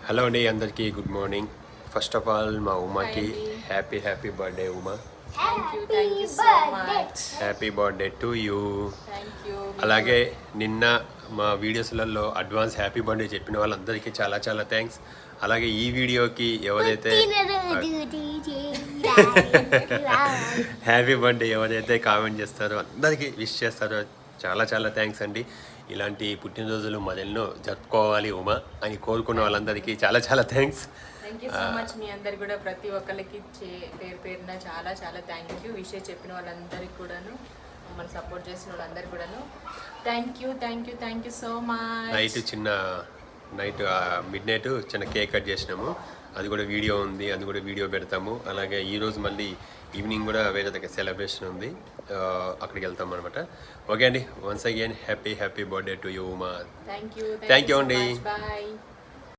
Hello అండి అందరికీ good morning. First of all మా ఉమాకి happy birthday Uma. Thank you so much. Happy birthday to you. Thank you. అలాగే నిన్న మా వీడియోస్లలో అడ్వాన్స్ హ్యాపీ బర్త్డే చెప్పిన వాళ్ళందరికీ చాలా చాలా థ్యాంక్స్. అలాగే ఈ వీడియోకి ఎవరైతే హ్యాపీ బర్త్డే ఎవరైతే కామెంట్ చేస్తారో అందరికీ విష్ చేస్తారో చాలా చాలా థ్యాంక్స్ అండి. ఇలాంటి పుట్టినరోజులు మరెన్నో జరుపుకోవాలి ఉమా అని కోరుకున్న వాళ్ళందరికీ చాలా చాలా thanks. Thank you so much. మీ అందరు కూడా ప్రతి ఒక్కరికి పేరు పేరున చాలా చాలా థ్యాంక్ యూ. విషయం చెప్పిన వాళ్ళందరికీ కూడాను, మమ్మల్ని సపోర్ట్ చేసిన వాళ్ళందరికీ కూడాను thank you so much. Night mid night చిన్న కేక్ కట్ చేసినాము. అది కూడా వీడియో ఉంది, అది కూడా వీడియో పెడతాము. అలాగే ఈరోజు మళ్ళీ ఈవినింగ్ కూడా వేరే దగ్గర సెలబ్రేషన్ ఉంది, అక్కడికి వెళ్తాం అనమాట. ఓకే అండి, once again happy birthday to you Uma. Thank you అండి. బాయ్.